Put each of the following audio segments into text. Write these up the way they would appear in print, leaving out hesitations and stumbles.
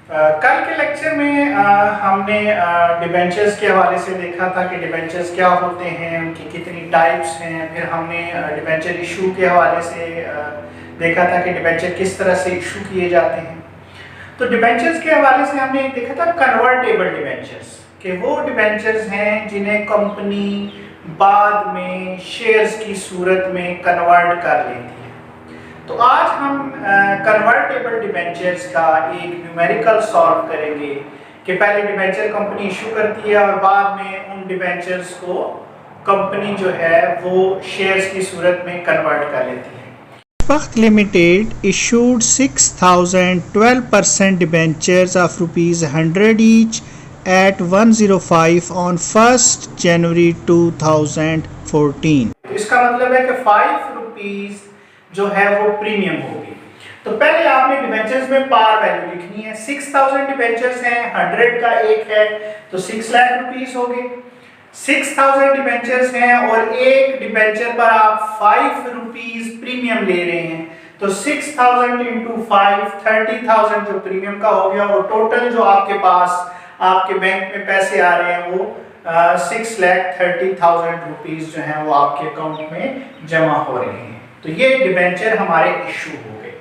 कल के लेक्चर में हमने डिबेंचर्स के हवाले से देखा था कि डिबेंचर्स क्या होते हैं, उनकी कितनी टाइप्स हैं। फिर हमने डिबेंचर इशू के हवाले से देखा था कि डिबेंचर किस तरह से इशू किए जाते हैं। तो डिबेंचर्स के हवाले से हमने देखा था कन्वर्टेबल डिबेंचर्स, कि वो डिबेंचर्स हैं जिन्हें कंपनी बाद में शेयर्स की सूरत में कन्वर्ट कर लेती है। तो आज हम कन्वर्टेबल डिबेंचर्स का एक न्यूमेरिकल सॉल्व करेंगे कि पहले डिबेंचर कंपनी इशू करती है और बाद में उन डिबेंचर्स को कंपनी जो है वो शेयर्स की सूरत में कन्वर्ट कर लेती है। Vaqt Limited issued 6,012% debentures of ₹100 each at 105 on 1st January 2014. इसका मतलब है कि ₹5 जो है वो प्रीमियम होगी। तो पहले आपने डिबेंचर्स में पार वैल्यू लिखनी है। 6,000 डिबेंचर्स हैं, 100 का एक है तो 6 लाख रुपीस हो गए। 6,000 डिबेंचर्स हैं और एक डिबेंचर पर आप ₹5 प्रीमियम ले रहे हैं, तो 6,000 इंटू 5 30,000 जो प्रीमियम का हो गया। और टोटल जो आपके पास आपके बैंक में पैसे आ रहे हैं वो 6,30,000 रुपीस जो है वो आपके अकाउंट में जमा हो रहे हैं। तो ये डिबेंचर हमारे इशू हो गए।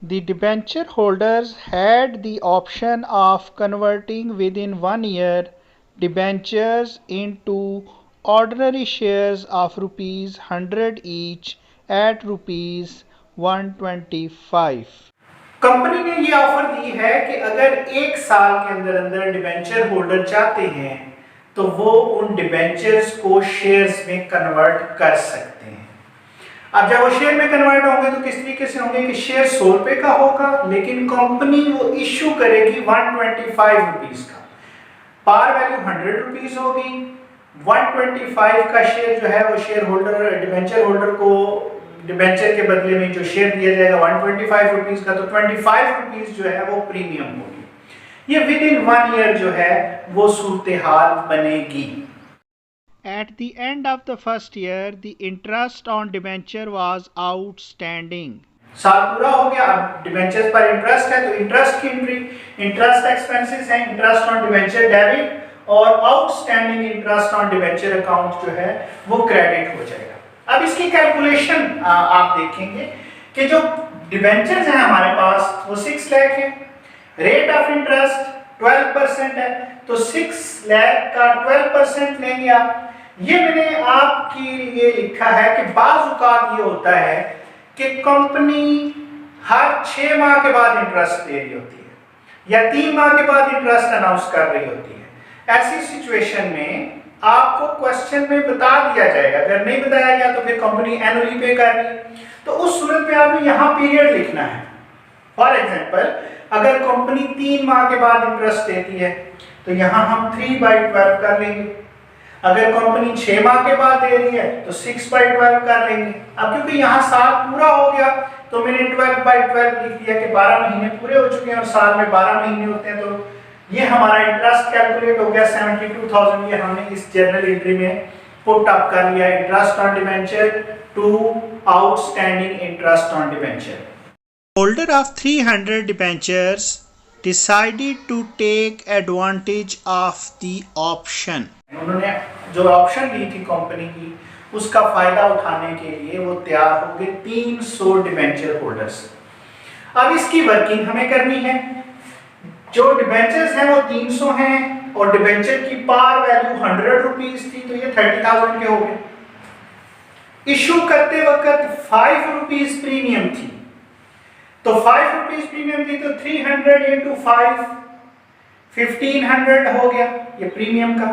The debenture holders had the option of converting within 1 year debentures into ordinary shares of ₹100 each at ₹125. Company ने ये ऑफर दी है कि अगर एक साल के अंदर अंदर डिबेंचर होल्डर चाहते हैं तो वो उन डिबेंचर्स को शेयर्स में कन्वर्ट कर सकते हैं। अब जब वो शेयर में कन्वर्ट होंगे तो किस तरीके से होंगे कि शेयर ₹100 का होगा, लेकिन कंपनी वो इशू करेगी ₹125 का। पार वैल्यू ₹100 होगी। 125 का शेयर जो है वो शेयर होल्डर डिबेंचर होल्डर को डिबेंचर के बदले में जो शेयर दिया जाएगा ₹125 का, तो ₹25 जो है वो प्रीमियम होगी। ये विद इन 1 ईयर जो है वो सूरत हाल बनेगी। At the end of the first year, the interest on debenture was outstanding. साल पूरा हो गया, अब डिबेंचर्स पर इंटरेस्ट है तो इंटरेस्ट की एंट्री, इंटरेस्ट एक्सपेंसेस हैं, इंटरेस्ट ऑन डिबेंचर डेबिट और outstanding interest on debenture account जो है वो क्रेडिट हो जाएगा। अब इसकी कैलकुलेशन आप देखेंगे कि जो डिबेंचर्स हैं हमारे पास वो 6 लाख है, रेट ऑफ इंटरेस्ट 12% है, तो 6 लाख का 12% लेंगे आप। ये मैंने आपके लिए लिखा है कि बाज़ औक़ात ये होता है कि कंपनी हर 6 माह के बाद इंटरेस्ट दे रही होती है या 3 माह के बाद इंटरेस्ट अनाउंस कर रही होती है। ऐसी सिचुएशन में आपको क्वेश्चन में बता दिया जाएगा, अगर नहीं बताया गया तो फिर कंपनी एनुअली पे कर रही है, तो उस सूरत में आपने यहाँ पीरियड लिखना है। फॉर एग्जाम्पल, अगर कंपनी 3 माह के बाद इंटरेस्ट देती है तो यहाँ हम 3/12 कर लेंगे। अगर कंपनी 6 माह के बाद दे रही है तो 6/12 कर लेंगे। अब क्योंकि यहाँ साल पूरा हो गया तो मैंने 12/12 लिख दिया कि 12 महीने पूरे हो चुके हैं और साल में 12 महीने होते हैं। तो ये हमारा इंटरेस्ट कैलकुलेट हो गया 72,000। ये हमने इस जर्नल एंट्री में पुट अप कर लिया, interest on debenture to outstanding interest on debenture. Holder of 300 debentures decided to take advantage of the option. उन्होंने जो ऑप्शन दी थी कंपनी की उसका फायदा उठाने के लिए वो तैयार हो गए 300 डिबेंचर होल्डर्स। अब इसकी वर्किंग हमें करनी है। जो डिबेंचर्स हैं वो 300 हैं और डिबेंचर की पार वैल्यू ₹100 थी, तो ये 30,000 के हो गए। इशू करते वक्त ₹5 प्रीमियम थी, तो ₹5 प्रीमियम थी तो 300 इंटू 5 1500 हो गया ये प्रीमियम का।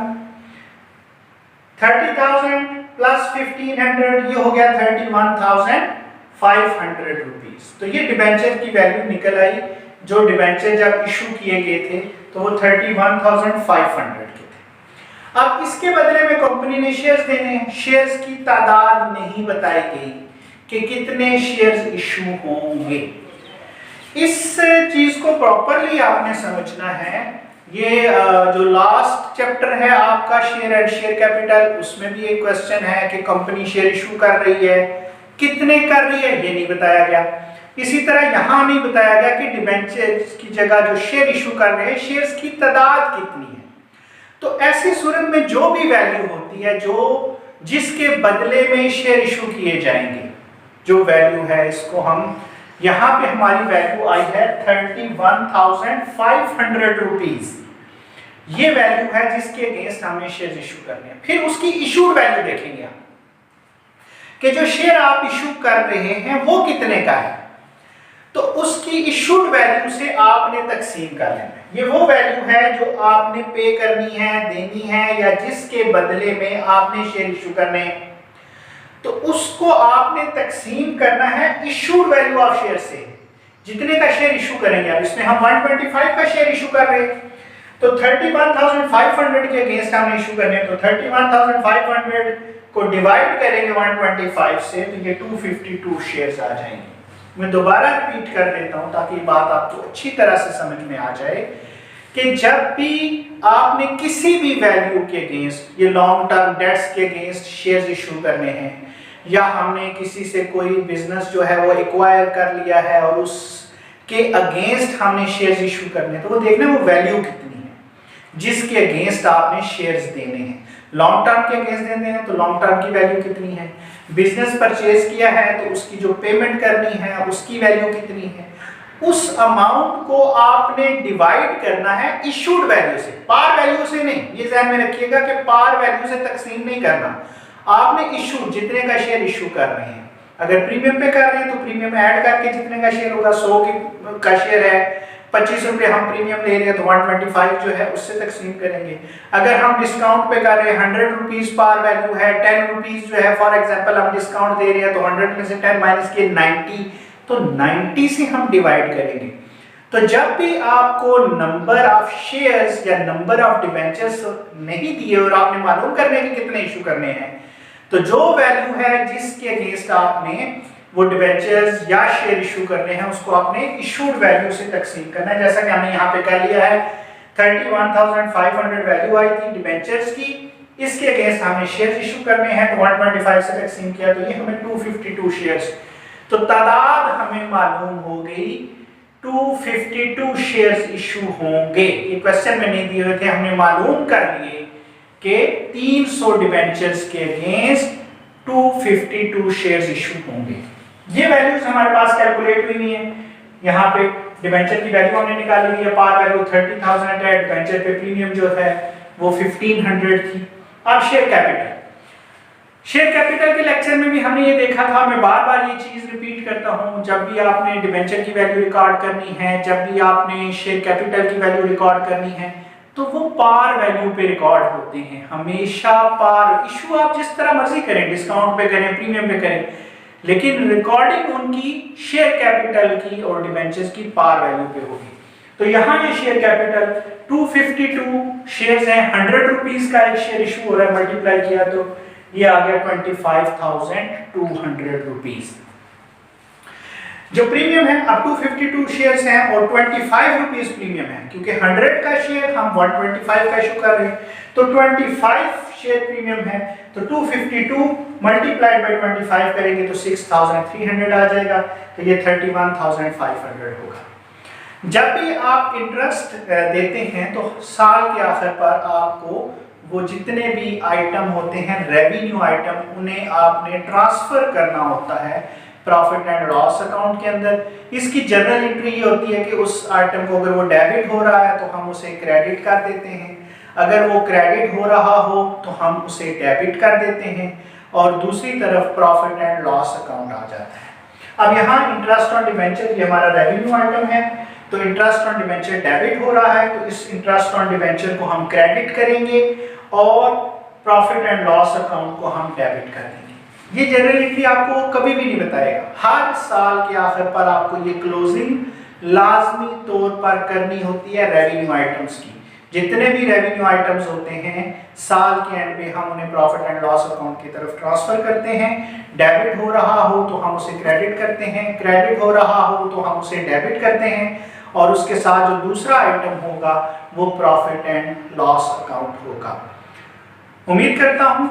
30,000 प्लस 1500 ये हो गया 31,500 रुपीस। तो ये डिबेंचर की वैल्यू निकल आई। जो डिबेंचर जब इशू किए गए थे तो वो 31,500 के थे। अब इसके बदले में कंपनी ने शेयर्स देने हैं। शेयर्स की तादाद नहीं बताई गई कि कितने शेयर्स इशू होंगे। इस चीज को प्रॉपरली आपने समझना है। ये जो लास्ट चैप्टर है आपका शेयर एंड शेयर कैपिटल, उसमें भी एक क्वेश्चन है कि कंपनी शेयर इशू कर रही है, कितने कर रही है ये नहीं बताया गया। इसी तरह यहां नहीं बताया गया कि डिबेंचर्स की जगह जो शेयर इशू कर रहे हैं शेयर्स की तादाद कितनी है। तो ऐसी सूरत में जो भी वैल्यू होती है जो जिसके बदले में शेयर इशू किए जाएंगे, जो वैल्यू है इसको हम यहां पे हमारी वैल्यू आई है 31,500 रुपीज। ये वैल्यू है जिसके अगेंस्ट हमें शेयर इशू करने हैं। फिर उसकी इशूड वैल्यू देखेंगे आप कि जो शेयर आप इशू कर रहे हैं वो कितने का है, तो उसकी इशूड वैल्यू से आपने तकसीम कर लेना है। ये वो वैल्यू है जो आपने पे करनी है, देनी है, या जिसके बदले में आपने शेयर इशू करने हैं, तो उसको आपने तकसीम करना है इशूड वैल्यू ऑफ शेयर से। जितने का शेयर इशू करेंगे, अब इसमें हम 125 का शेयर इशू कर रहे हैं, तो 31,500 के अगेंस्ट हमने इशू करने हैं, तो 31,500 को डिवाइड करेंगे 125 से, तो ये 252 शेयर्स आ जाएंगे। मैं दोबारा रिपीट कर देता हूं ताकि बात आपको अच्छी तरह से समझ में आ जाए कि जब भी आपने किसी भी वैल्यू के अगेंस्ट, ये लॉन्ग टर्म डेट्स के अगेंस्ट शेयर्स इशू करने हैं, या हमने किसी से कोई बिजनेस जो है वो एक्वायर कर लिया है और उसके अगेंस्ट हमने शेयर्स इशू करने हैं, तो वो देखना वो वैल्यू कितनी है जिसके अगेंस्ट आपने शेयर्स देने हैं। लॉन्ग टर्म के अगेंस्ट देने हैं तो लॉन्ग टर्म की वैल्यू कितनी है, बिजनेस परचेज किया है तो उसकी जो पेमेंट करनी है उसकी वैल्यू कितनी है, उस अमाउंट को आपने डिवाइड करना है इशूड वैल्यू से, पार वैल्यू से नहीं। ये ध्यान में रखिएगा कि पार वैल्यू से तकसीम नहीं करना, आपने इशू जितने का शेयर इशू कर रहे हैं, अगर प्रीमियम पे कर रहे हैं तो प्रीमियम ऐड करके जितने का शेयर होगा, 100 का शेयर है, 25 रुपए हम प्रीमियम ले रहे हैं तो 125 जो है उससे तकसीम करेंगे। अगर हम डिस्काउंट पे कर रहे हैं, 100 रुपीज पार वैल्यू है, 10 रुपीज जो है फॉर एग्जांपल हम डिस्काउंट दे रहे हैं, तो 100 में से 10 माइनस किए 90, तो 90 से हम डिवाइड करेंगे। तो जब भी आपको नंबर ऑफ शेयर्स या नंबर ऑफ डिबेंचर्स नहीं दिए और आपने मालूम करने के कितने इशू करने हैं, तो जो वैल्यू है जिसके अगेंस्ट आपने वो डिबेंचर्स या शेयर इशू करने हैं उसको आपने इशूड वैल्यू से तकसीम करना है। जैसा कि हमने यहाँ पे कर लिया है, 31,500 वैल्यू आई थी डिबेंचर्स की, इसके अगेंस्ट हमें शेयर इशू करने हैं तो 125 से तकसीम किया तो ये हमें 252 शेयर्स, तो तादाद हमें मालूम हो गई 252 शेयर्स इशू होंगे। ये क्वेश्चन में नहीं दिए हुए थे, हमने मालूम कर लिए कि 300 डिबेंचर्स के अगेंस्ट 252 शेयर्स इशू होंगे। ये वैल्यूज हमारे पास कैलकुलेट हुई हुई है। यहाँ पे डिबेंचर की वैल्यू हमने निकाली हुई है, पार वैल्यू 30,000 है, डिबेंचर पे प्रीमियम जो है वो 1500 थी। अब शेयर कैपिटल, शेयर कैपिटल के लेक्चर में भी हमने ये देखा था, मैं बार बार ये चीज रिपीट करता हूँ, जब भी आपने डिबेंचर की वैल्यू रिकॉर्ड करनी है, जब भी आपने शेयर कैपिटल की वैल्यू रिकॉर्ड करनी है, तो वो पार वैल्यू पे रिकॉर्ड होते हैं हमेशा। पार इशू आप जिस तरह मर्जी करें, डिस्काउंट पे करें, प्रीमियम पे करें, लेकिन रिकॉर्डिंग उनकी शेयर कैपिटल की और डिबेंचर्स की पार वैल्यू पे होगी। तो यहाँ ये शेयर कैपिटल 252 शेयर्स हैं, 100 रुपीज का एक शेयर इशू हो रहा है, मल्टीप्लाई किया तो ये आ गया 25,200 रुपीज। जो प्रीमियम है अब 252 शेयर्स हैं और 25 रुपीज प्रीमियम है, क्योंकि 100 का शेयर हम 125 का इशू कर रहे हैं, तो 25 शेयर प्रीमियम है, तो 252 मल्टीप्लाइड बाय 25 करेंगे तो 6,300 आ जाएगा, तो ये 31,500 होगा। जब भी आप इंटरेस्ट देते हैं तो साल के आखिर पर आपको वो जितने भी आइटम होते हैं रेवेन्यू आइटम, उन्हें आपने ट्रांसफर करना होता है प्रॉफिट एंड लॉस अकाउंट के अंदर। इसकी जनरल एंट्री ये होती है कि उस आइटम को अगर वो डेबिट हो रहा है तो हम उसे क्रेडिट कर देते हैं, अगर वो क्रेडिट हो रहा हो तो हम उसे डेबिट कर देते हैं, और दूसरी तरफ प्रॉफिट एंड लॉस अकाउंट आ जाता है। अब यहाँ इंटरेस्ट ऑन डिबेंचर ये हमारा रेवेन्यू आइटम है, तो इंटरेस्ट ऑन डिबेंचर डेबिट हो रहा है तो इस इंटरेस्ट ऑन डिबेंचर को हम क्रेडिट करेंगे और प्रॉफिट एंड लॉस अकाउंट को हम डेबिट कर देंगे। ये जनरल एंट्री आपको कभी भी नहीं बताएगा, हर साल के आखिर पर आपको ये क्लोजिंग लाजमी तौर पर करनी होती है रेवेन्यू आइटम्स की। जितने भी रेवेन्यू आइटम्स होते हैं साल के एंड पे हम उन्हें प्रॉफिट एंड लॉस अकाउंट की तरफ ट्रांसफर करते हैं। डेबिट हो रहा हो तो हम उसे क्रेडिट करते हैं, क्रेडिट हो रहा हो तो हम उसे डेबिट करते हैं, और उसके साथ जो दूसरा आइटम होगा वो प्रॉफिट एंड लॉस अकाउंट होगा। उम्मीद करता हूं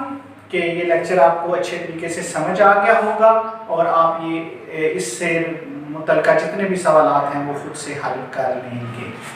कि ये लेक्चर आपको अच्छे तरीके से समझ आ गया होगा और आप ये इससे मुतलका जितने भी सवालात हैं वो खुद से हल कर लेंगे।